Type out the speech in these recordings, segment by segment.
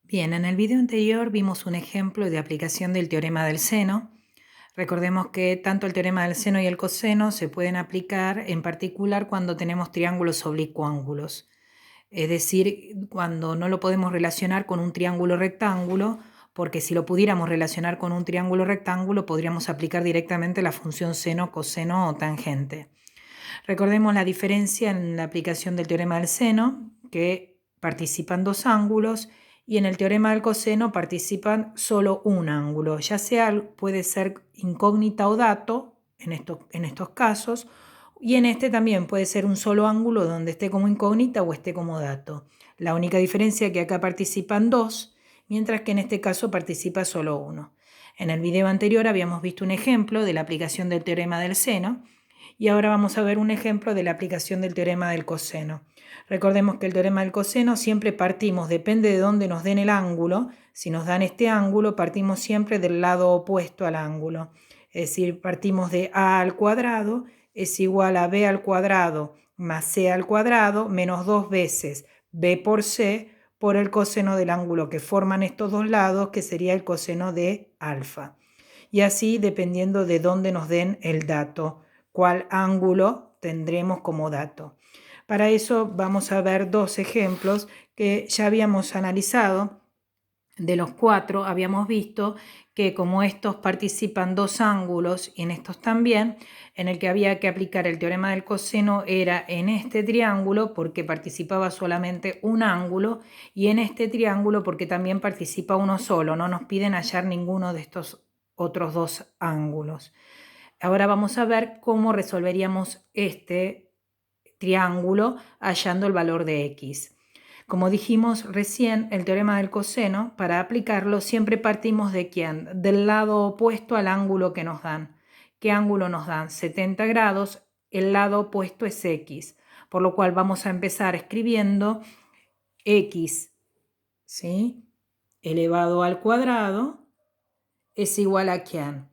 Bien, en el video anterior vimos un ejemplo de aplicación del teorema del seno. Recordemos que tanto el teorema del seno y el coseno se pueden aplicar en particular cuando tenemos triángulos oblicuángulos. Es decir, cuando no lo podemos relacionar con un triángulo rectángulo, porque si lo pudiéramos relacionar con un triángulo rectángulo podríamos aplicar directamente la función seno, coseno o tangente. Recordemos la diferencia en la aplicación del teorema del seno, que participan dos ángulos, y en el teorema del coseno participan solo un ángulo, ya sea puede ser incógnita o dato en estos casos, y en este también puede ser un solo ángulo donde esté como incógnita o esté como dato. La única diferencia es que acá participan dos, mientras que en este caso participa solo uno. En el video anterior habíamos visto un ejemplo de la aplicación del teorema del seno, y ahora vamos a ver un ejemplo de la aplicación del teorema del coseno. Recordemos que el teorema del coseno siempre partimos, depende de dónde nos den el ángulo. Si nos dan este ángulo, partimos siempre del lado opuesto al ángulo. Es decir, partimos de a al cuadrado es igual a b al cuadrado más c al cuadrado menos 2 veces b por c por el coseno del ángulo que forman estos dos lados, que sería el coseno de alfa. Y así dependiendo de dónde nos den el dato, cuál ángulo tendremos como dato. Para eso vamos a ver dos ejemplos que ya habíamos analizado. De los cuatro habíamos visto que como estos participan dos ángulos y en estos también, en el que había que aplicar el teorema del coseno era en este triángulo porque participaba solamente un ángulo, y en este triángulo porque también participa uno solo, no nos piden hallar ninguno de estos otros dos ángulos. Ahora vamos a ver cómo resolveríamos este triángulo hallando el valor de x. Como dijimos recién, el teorema del coseno, para aplicarlo siempre partimos ¿de quién? Del lado opuesto al ángulo que nos dan. ¿Qué ángulo nos dan? 70 grados, el lado opuesto es x, por lo cual vamos a empezar escribiendo x, ¿sí?, elevado al cuadrado es igual a ¿quién?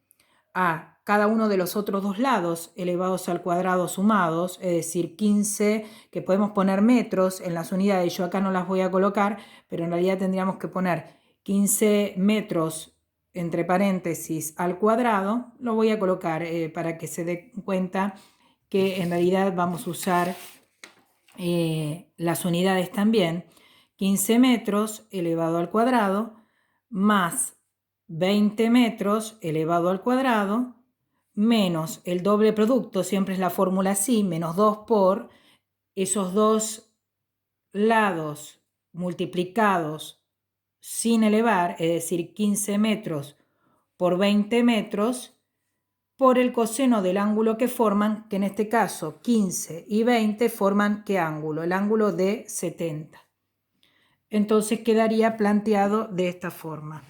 A cada uno de los otros dos lados elevados al cuadrado sumados, es decir, 15, que podemos poner metros en las unidades. Yo acá no las voy a colocar, pero en realidad tendríamos que poner 15 metros entre paréntesis al cuadrado. Lo voy a colocar para que se dé cuenta que en realidad vamos a usar las unidades también. 15 metros elevado al cuadrado más 20 metros elevado al cuadrado menos el doble producto, siempre es la fórmula así, menos 2 por esos dos lados multiplicados sin elevar, es decir, 15 metros por 20 metros, por el coseno del ángulo que forman, que en este caso 15 y 20 forman ¿qué ángulo? El ángulo de 70. Entonces quedaría planteado de esta forma.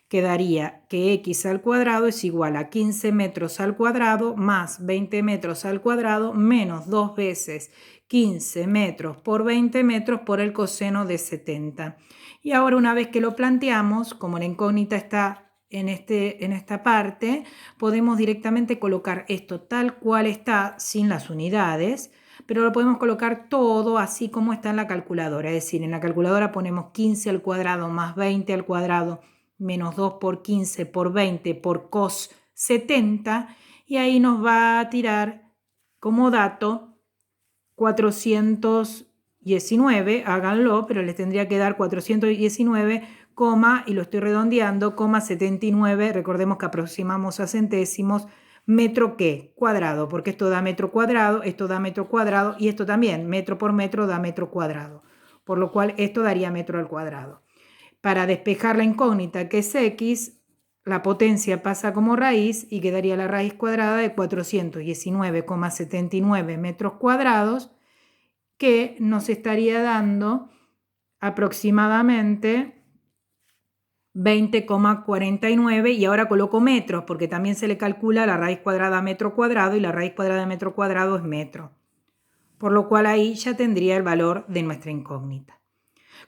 Quedaría que x al cuadrado es igual a 15 metros al cuadrado más 20 metros al cuadrado menos 2 veces 15 metros por 20 metros por el coseno de 70. Y ahora, una vez que lo planteamos, como la incógnita está en esta parte, podemos directamente colocar esto tal cual está sin las unidades, pero lo podemos colocar todo así como está en la calculadora. Es decir, en la calculadora ponemos 15 al cuadrado más 20 al cuadrado menos 2 por 15 por 20 por cos 70, y ahí nos va a tirar como dato 419, háganlo, pero les tendría que dar 419, y lo estoy redondeando, 79, recordemos que aproximamos a centésimos, metro ¿qué? Cuadrado, porque esto da metro cuadrado, esto da metro cuadrado, y esto también, metro por metro da metro cuadrado, por lo cual esto daría metro al cuadrado. Para despejar la incógnita que es x, la potencia pasa como raíz y quedaría la raíz cuadrada de 419,79 metros cuadrados, que nos estaría dando aproximadamente 20,49, y ahora coloco metros porque también se le calcula la raíz cuadrada a metro cuadrado y la raíz cuadrada de metro cuadrado es metro, por lo cual ahí ya tendría el valor de nuestra incógnita.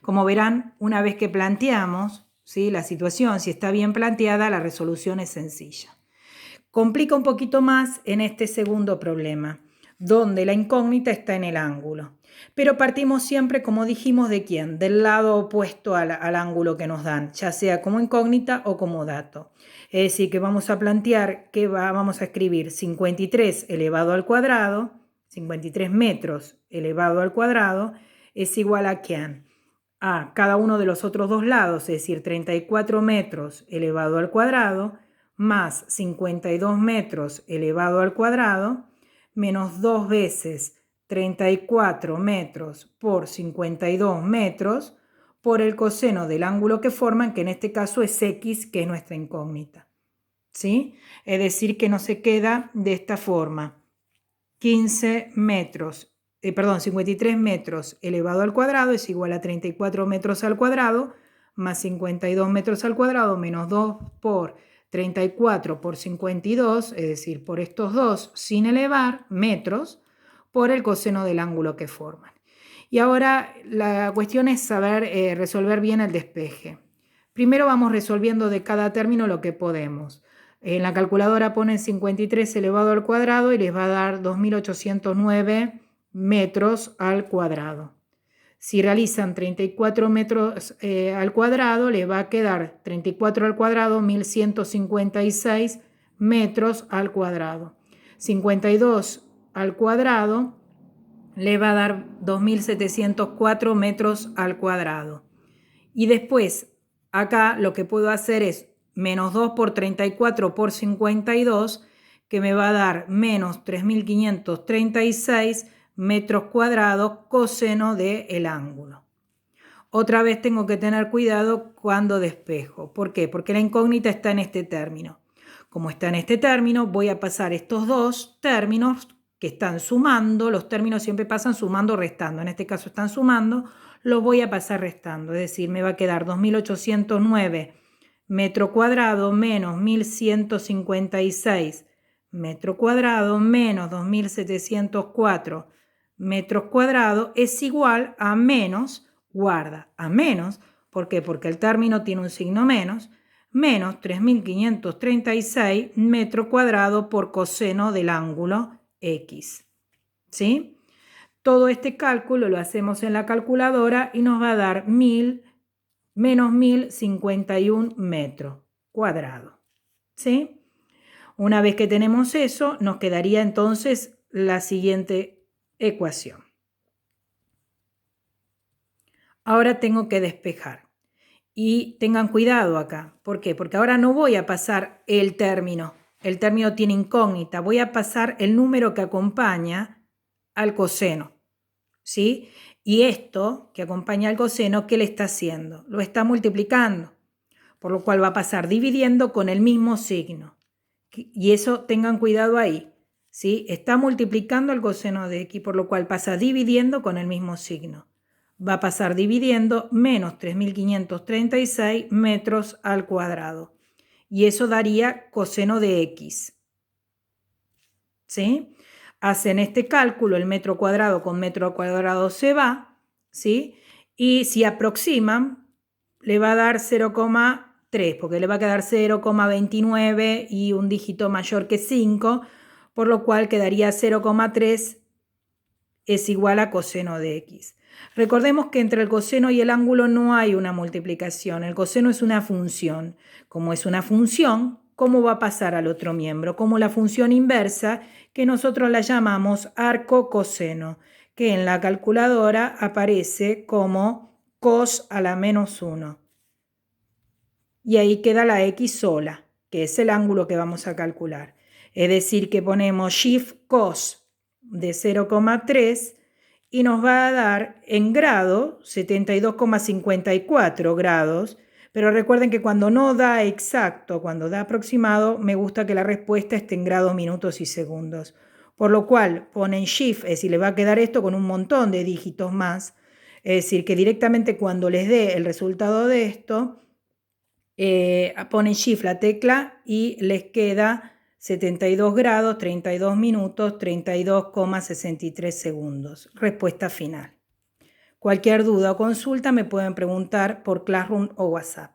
Como verán, una vez que planteamos, ¿sí?, la situación, si está bien planteada, la resolución es sencilla. Complica un poquito más en este segundo problema, donde la incógnita está en el ángulo. Pero partimos siempre, como dijimos, ¿de quién? Del lado opuesto al ángulo que nos dan, ya sea como incógnita o como dato. Es decir, que vamos a plantear que vamos a escribir 53 elevado al cuadrado, 53 metros elevado al cuadrado, es igual a ¿quién? A cada uno de los otros dos lados, es decir, 34 metros elevado al cuadrado, más 52 metros elevado al cuadrado, menos 2 veces 34 metros por 52 metros por el coseno del ángulo que forman, que en este caso es X, que es nuestra incógnita. ¿Sí? Es decir, que nos se queda de esta forma. 53 metros elevado al cuadrado es igual a 34 metros al cuadrado, más 52 metros al cuadrado, menos 2 por 34 por 52, es decir, por estos dos sin elevar, metros, por el coseno del ángulo que forman. Y ahora la cuestión es saber resolver bien el despeje. Primero vamos resolviendo de cada término lo que podemos. En la calculadora ponen 53 elevado al cuadrado y les va a dar 2809 metros al cuadrado. Si realizan 34 metros al cuadrado, les va a quedar 34 al cuadrado, 1156 metros al cuadrado. 52 al cuadrado le va a dar 2704 metros al cuadrado. Y después, acá lo que puedo hacer es menos 2 por 34 por 52, que me va a dar menos 3536 metros cuadrados coseno del ángulo. Otra vez tengo que tener cuidado cuando despejo. ¿Por qué? Porque la incógnita está en este término. Como está en este término, voy a pasar estos dos términos que están sumando. Los términos siempre pasan sumando o restando. En este caso están sumando. Los voy a pasar restando. Es decir, me va a quedar 2809 metro cuadrado menos 1156 metro cuadrado menos 2704 metros cuadrados es igual a menos, guarda, a menos, ¿por qué? Porque el término tiene un signo menos 3536 metro cuadrado por coseno del ángulo X. ¿Sí? Todo este cálculo lo hacemos en la calculadora y nos va a dar menos 1051 metros cuadrados. ¿Sí? Una vez que tenemos eso, nos quedaría entonces la siguiente ecuación. Ahora tengo que despejar. Y tengan cuidado acá. ¿Por qué? Porque ahora no voy a pasar el término. El término tiene incógnita. Voy a pasar el número que acompaña al coseno. ¿Sí? Y esto que acompaña al coseno, ¿qué le está haciendo? Lo está multiplicando. Por lo cual va a pasar dividiendo con el mismo signo. Y eso tengan cuidado ahí. ¿Sí? Está multiplicando el coseno de X, por lo cual pasa dividiendo con el mismo signo. Va a pasar dividiendo menos 3536 metros al cuadrado. Y eso daría coseno de X. ¿Sí? Hacen este cálculo, el metro cuadrado con metro cuadrado se va, ¿sí? Y si aproximan, le va a dar 0,3, porque le va a quedar 0,29 y un dígito mayor que 5, por lo cual quedaría 0,3 es igual a coseno de X. Recordemos que entre el coseno y el ángulo no hay una multiplicación. El coseno es una función. Como es una función, ¿cómo va a pasar al otro miembro? Como la función inversa, que nosotros la llamamos arco coseno, que en la calculadora aparece como cos a la menos 1. Y ahí queda la X sola, que es el ángulo que vamos a calcular. Es decir, que ponemos shift cos de 0,3 y nos va a dar en grado 72,54 grados, pero recuerden que cuando no da exacto, cuando da aproximado, me gusta que la respuesta esté en grados, minutos y segundos. Por lo cual ponen shift, es decir, le va a quedar esto con un montón de dígitos más, es decir, que directamente cuando les dé el resultado de esto, ponen shift la tecla y les queda 72 grados, 32 minutos, 32,63 segundos. Respuesta final. Cualquier duda o consulta me pueden preguntar por Classroom o WhatsApp.